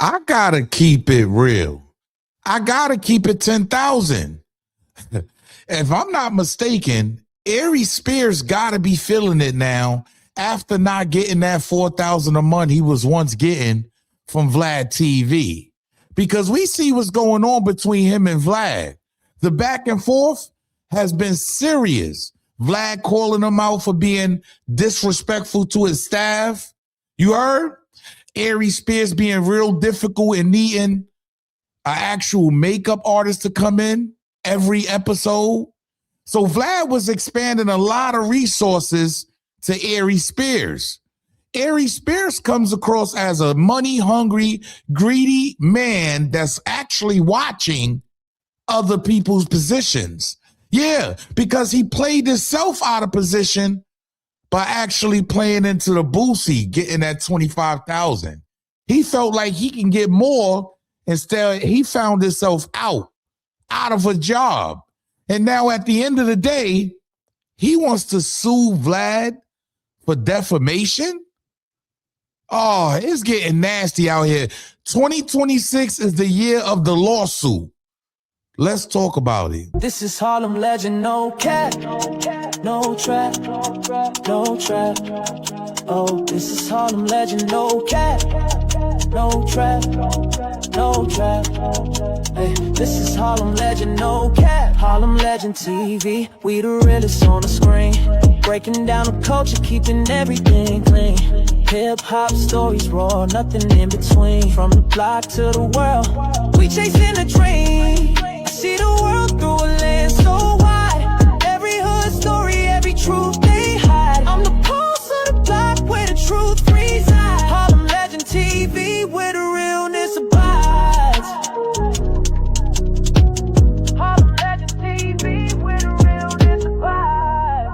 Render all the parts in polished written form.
I gotta keep it real. I gotta keep it 10,000. If I'm not mistaken, Aries Spears gotta be feeling it now after not getting that 4,000 a month he was once getting from VladTV. Because we see what's going on between him and Vlad. The back and forth has been serious. Vlad calling him out for being disrespectful to his staff. You heard? Aries Spears being real difficult and needing an actual makeup artist to come in every episode. So Vlad was expanding a lot of resources to Aries Spears. Aries Spears comes across as a money-hungry, greedy man that's actually watching other people's positions. Yeah, because he played himself out of position by actually playing into the Boosie, getting that 25,000. He felt like he can get more. Instead, he found himself out of a job. And now at the end of the day, he wants to sue Vlad for defamation. Oh, it's getting nasty out here. 2026 is the year of the lawsuit. Let's talk about it. This is Harlem legend, no cap, no trap, no trap. Oh, this is Harlem legend, no cap, no trap, no trap. Hey, this is Harlem legend, no cap. Harlem legend TV, we the realest on the screen. Breaking down the culture, keeping everything clean. Hip-hop stories raw, nothing in between. From the block to the world, we chasing a dream. I see the world through a lens so wide. Every hood story, every truth they hide. I'm the pulse of the block where the truth resides. Harlem legend TV where the realness abides. Harlem legend TV where the realness abides.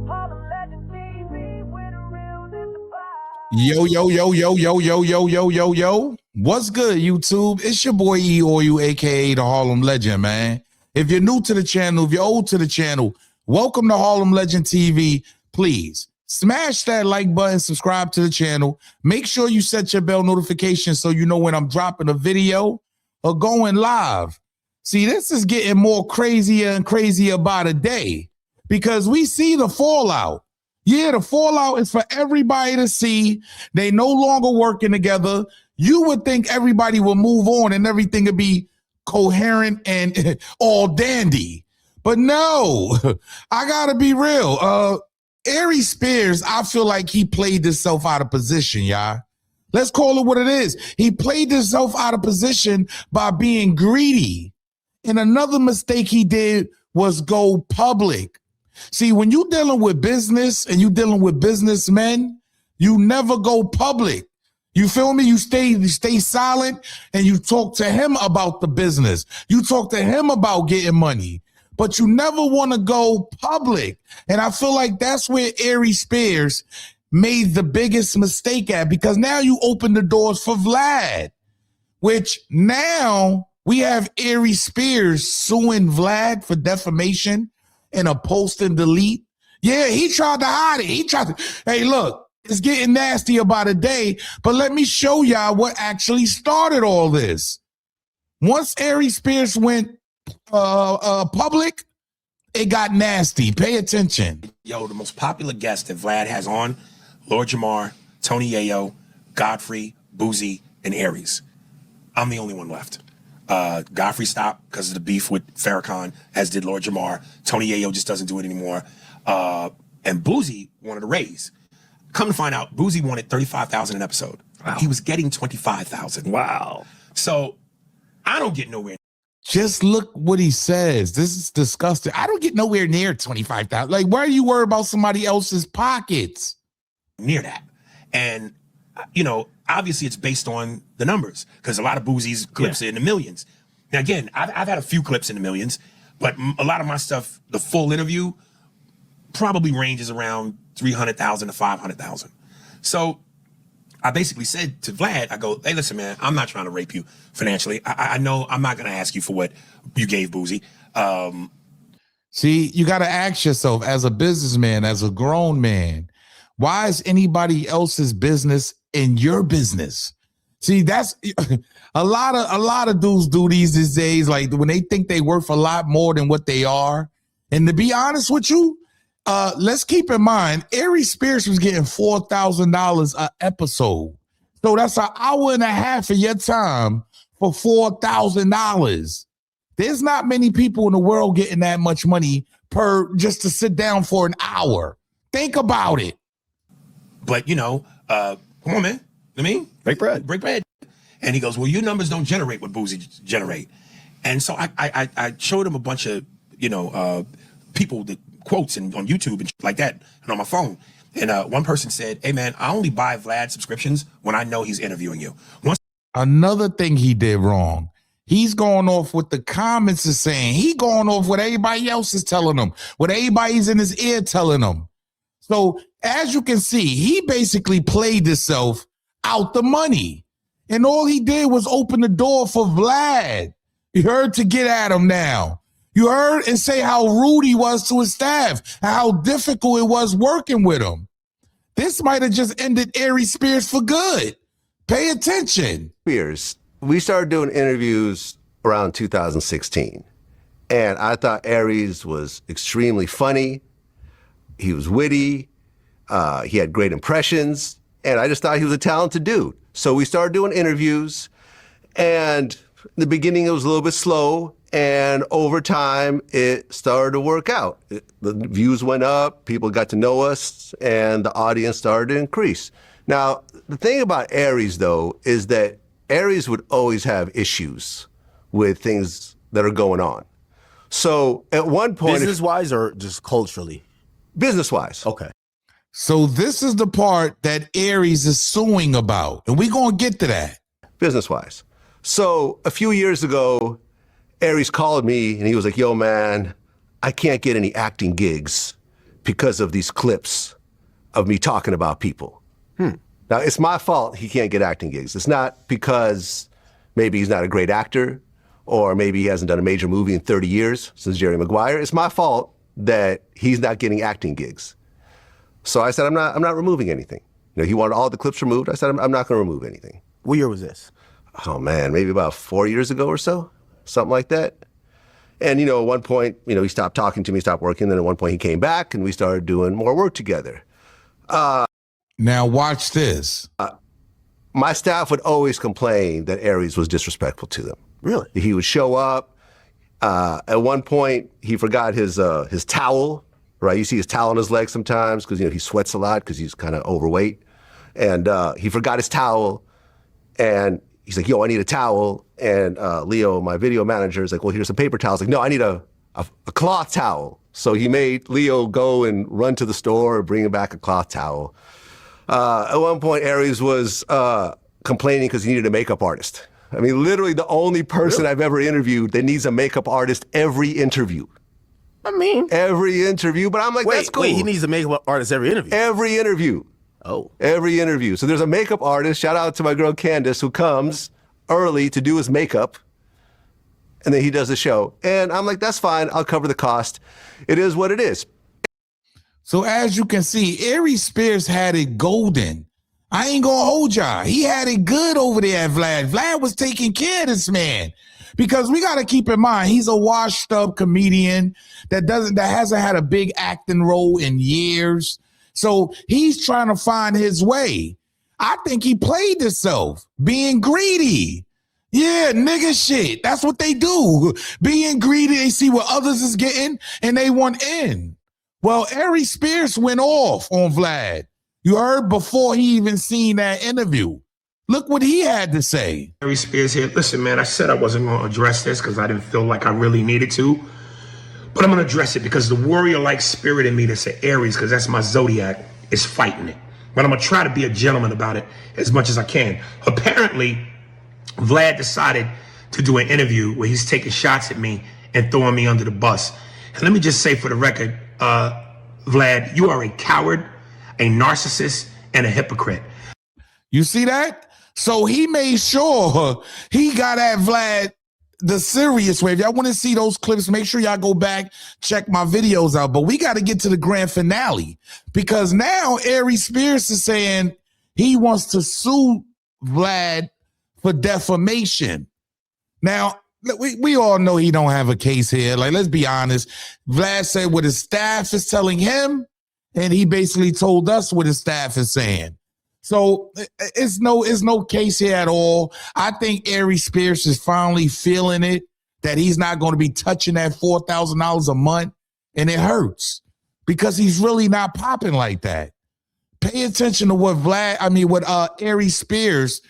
Harlem legend TV where the realness abides. Yo, yo, yo, yo, yo, yo, yo, yo, yo, yo. What's good, YouTube? It's your boy E or you, aka the Harlem Legend, man. If you're new to the channel, if you're old to the channel, welcome to Harlem Legend TV. Please smash that like button, subscribe to the channel. Make sure you set your bell notification so you know when I'm dropping a video or going live. See, this is getting more crazier and crazier by the day because we see the fallout. Yeah, the fallout is for everybody to see. They no longer working together. You would think everybody will move on and everything would be coherent and all dandy. But no, I gotta be real. Aries Spears, I feel like he played himself out of position, y'all. Let's call it what it is. He played himself out of position by being greedy. And another mistake he did was go public. See, when you're dealing with business and you're dealing with businessmen, you never go public. You feel me? You stay silent and you talk to him about the business. You talk to him about getting money, but you never want to go public. And I feel like that's where Aries Spears made the biggest mistake at, because now you open the doors for Vlad, which now we have Aries Spears suing Vlad for defamation and a post and delete. Yeah, he tried to hide it. He tried to, hey, look. It's getting nasty about a day, but let me show y'all what actually started all this. Once Aries Spears went public, it got nasty. Pay attention. Yo, the most popular guest that Vlad has on, Lord Jamar, Tony Yayo, Godfrey, Boosie, and Aries. I'm the only one left. Godfrey stopped because of the beef with Farrakhan, as did Lord Jamar. Tony Yayo just doesn't do it anymore. And Boosie wanted a raise. Come to find out, Boosie wanted $35,000 an episode. Wow. He was getting $25,000. Wow. So I don't get nowhere. Just look what he says. This is disgusting. I don't get nowhere near 25,000. Like, why are you worried about somebody else's pockets? Near that. And, you know, obviously it's based on the numbers, because a lot of Boosie's clips are in the millions. Now, again, I've had a few clips in the millions, but a lot of my stuff, the full interview, probably ranges around 300,000 to 500,000. So I basically said to Vlad, I go, hey, listen, man, I'm not trying to rape you financially. I know I'm not going to ask you for what you gave Boosie. See, you got to ask yourself as a businessman, as a grown man, Why is anybody else's business in your business? See, that's a lot of dudes do these days, like when they think they worth a lot more than what they are. And to be honest with you, let's keep in mind, Aries Spears was getting $4,000 an episode. So that's an hour and a half of your time for $4,000. There's not many people in the world getting that much money per just to sit down for an hour. Think about it. But, you know, come on, man. I mean, break bread. And he goes, well, your numbers don't generate what Boosie generate. And so I showed him a bunch of, you know, people that quotes and on YouTube and like that and on my phone. And one person said, hey, man, I only buy Vlad subscriptions when I know he's interviewing you. Another thing he did wrong. He's going off what the comments is saying. He going off what everybody else is telling him, what everybody's in his ear telling him. So as you can see, he basically played himself out the money. And all he did was open the door for Vlad. You heard, to get at him now. You heard, and say how rude he was to his staff, how difficult it was working with him. This might have just ended Aries Spears for good. Pay attention. Spears, we started doing interviews around 2016. And I thought Aries was extremely funny. He was witty. He had great impressions. And I just thought he was a talented dude. So we started doing interviews. And in the beginning, it was a little bit slow. And over time, it started to work out. The views went up, people got to know us, and the audience started to increase. Now, the thing about Aries, though, is that Aries would always have issues with things that are going on. So at one point— business-wise or just culturally? Business-wise. Okay. So this is the part that Aries is suing about, and we're going to get to that. Business-wise. So a few years ago, Aries called me and he was like, yo, man, I can't get any acting gigs because of these clips of me talking about people. Now, it's my fault he can't get acting gigs. It's not because maybe he's not a great actor or maybe he hasn't done a major movie in 30 years since Jerry Maguire. It's my fault that he's not getting acting gigs. So I said, I'm not removing anything. You know, he wanted all the clips removed. I said, I'm not going to remove anything. What year was this? Oh, man, maybe about 4 years ago or so, something like that. And, you know, at one point, you know, he stopped talking to me, stopped working. Then at one point he came back and we started doing more work together. Now watch this. My staff would always complain that Aries was disrespectful to them. Really? He would show up. At one point, he forgot his towel, right? You see his towel on his leg sometimes because, you know, he sweats a lot because he's kind of overweight. And he forgot his towel. And he's like, yo, I need a towel. And Leo, my video manager, is like, well, here's some paper towels. Like, no, I need a cloth towel. So he made Leo go and run to the store and bring him back a cloth towel. At one point, Aries was complaining because he needed a makeup artist. I mean, literally the only person I've ever interviewed that needs a makeup artist every interview. I mean, every interview, but I'm like, that's cool. Wait, he needs a makeup artist every interview? Every interview. Oh. Every interview. So there's a makeup artist, shout out to my girl Candace, who comes early to do his makeup, and then he does the show. And I'm like, that's fine, I'll cover the cost. It is what it is. So as you can see, Aries Spears had it golden. I ain't gonna hold y'all. He had it good over there at Vlad. Vlad was taking care of this man. Because we got to keep in mind, he's a washed up comedian that hasn't had a big acting role in years. So he's trying to find his way. I think he played himself, being greedy. Yeah, nigga shit. That's what they do. Being greedy, they see what others is getting and they want in. Well, Aries Spears went off on Vlad. You heard before he even seen that interview. Look what he had to say. Aries Spears here. Listen, man, I said I wasn't going to address this because I didn't feel like I really needed to. But I'm going to address it because the warrior-like spirit in me that's an Aries, because that's my zodiac, is fighting it. But I'm going to try to be a gentleman about it as much as I can. Apparently, Vlad decided to do an interview where he's taking shots at me and throwing me under the bus. And let me just say for the record, Vlad, you are a coward, a narcissist, and a hypocrite. You see that? So he made sure he got at Vlad the serious way. If y'all want to see those clips, make sure y'all go back, check my videos out. But we got to get to the grand finale, because now Aries Spears is saying he wants to sue Vlad for defamation. Now, we all know he don't have a case here. Like, let's be honest. Vlad said what his staff is telling him, and he basically told us what his staff is saying. So it's no case here at all. I think Aries Spears is finally feeling it, that he's not going to be touching that $4,000 a month, and it hurts because he's really not popping like that. Pay attention to what Aries Spears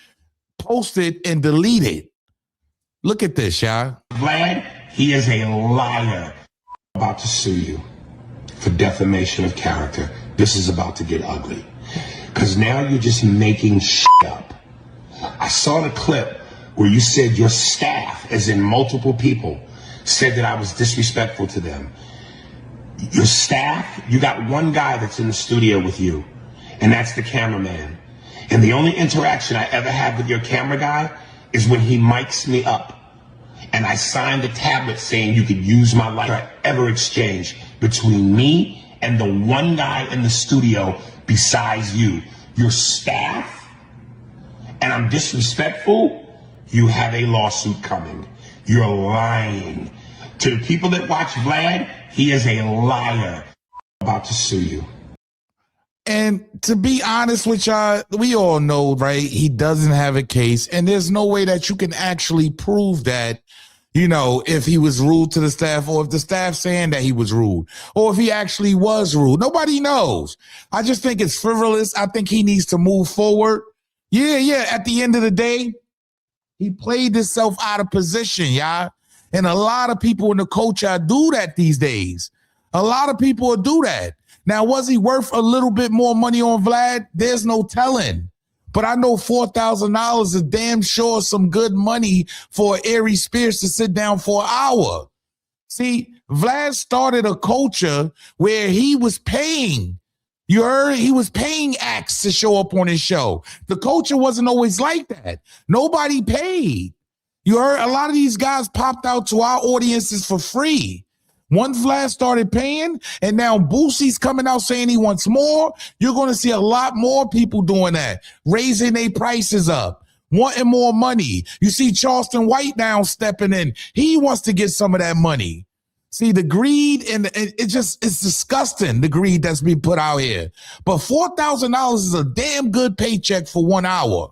posted and deleted. Look at this, y'all. Vlad, he is a liar. About to sue you for defamation of character. This is about to get ugly. Because now you're just making shit up. I saw the clip where you said your staff, as in multiple people, said that I was disrespectful to them. Your staff, you got one guy that's in the studio with you, and that's the cameraman. And the only interaction I ever had with your camera guy is when he mics me up. And I signed a tablet saying you could use my light ever exchange between me and the one guy in the studio besides you. Your staff, and I'm disrespectful, you have a lawsuit coming. You're lying. To the people that watch Vlad, he is a liar. About to sue you. And to be honest with y'all, we all know, right? He doesn't have a case, and there's no way that you can actually prove that, you know, if he was rude to the staff, or if the staff saying that he was rude, or if he actually was rude. Nobody knows. I just think it's frivolous. I think he needs to move forward. Yeah. At the end of the day, he played himself out of position, y'all. And a lot of people in the culture do that these days. A lot of people do that. Now, was he worth a little bit more money on Vlad? There's no telling. But I know $4,000 is damn sure some good money for Aries Spears to sit down for an hour. See, Vlad started a culture where he was paying. You heard? He was paying acts to show up on his show. The culture wasn't always like that. Nobody paid. You heard? A lot of these guys popped out to our audiences for free. Once Vlad started paying, and now Boosie's coming out saying he wants more, you're going to see a lot more people doing that, raising their prices up, wanting more money. You see Charleston White now stepping in. He wants to get some of that money. See, the greed, and it's disgusting, the greed that's being put out here. But $4,000 is a damn good paycheck for 1 hour.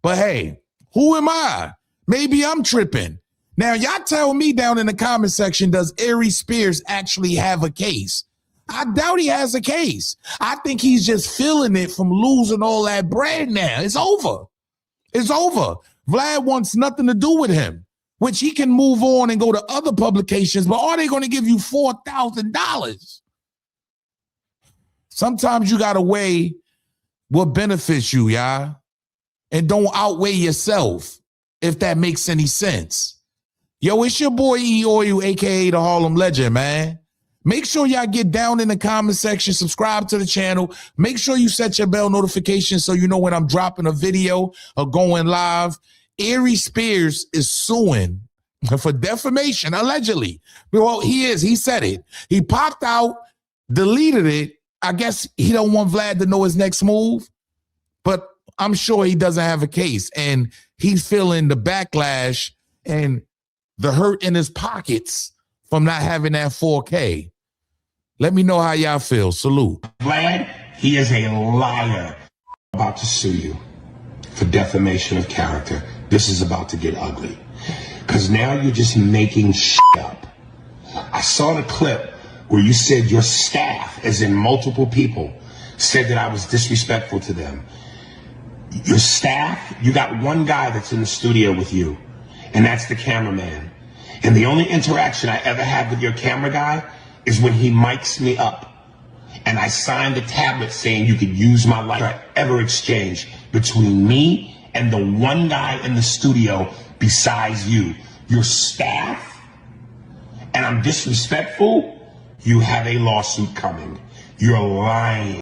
But hey, who am I? Maybe I'm tripping. Now, y'all tell me down in the comment section, does Aries Spears actually have a case? I doubt he has a case. I think he's just feeling it from losing all that bread now. It's over. It's over. Vlad wants nothing to do with him, which he can move on and go to other publications, but are they going to give you $4,000? Sometimes you got to weigh what benefits you, y'all, and don't outweigh yourself, if that makes any sense. Yo, it's your boy E-Oil, a.k.a. the Harlem Legend, man. Make sure y'all get down in the comment section, subscribe to the channel. Make sure you set your bell notification so you know when I'm dropping a video or going live. Aries Spears is suing for defamation, allegedly. Well, he is. He said it. He popped out, deleted it. I guess he don't want Vlad to know his next move, but I'm sure he doesn't have a case, and he's feeling the backlash and the hurt in his pockets from not having that 4K. Let me know how y'all feel. Salute. Vlad, he is a liar. About to sue you for defamation of character. This is about to get ugly. Because now you're just making shit up. I saw the clip where you said your staff, as in multiple people, said that I was disrespectful to them. Your staff, you got one guy that's in the studio with you, and that's the cameraman. And the only interaction I ever had with your camera guy is when he mics me up. And I signed a tablet saying you could use my light ever exchange between me and the one guy in the studio besides you. Your staff, and I'm disrespectful, you have a lawsuit coming. You're lying.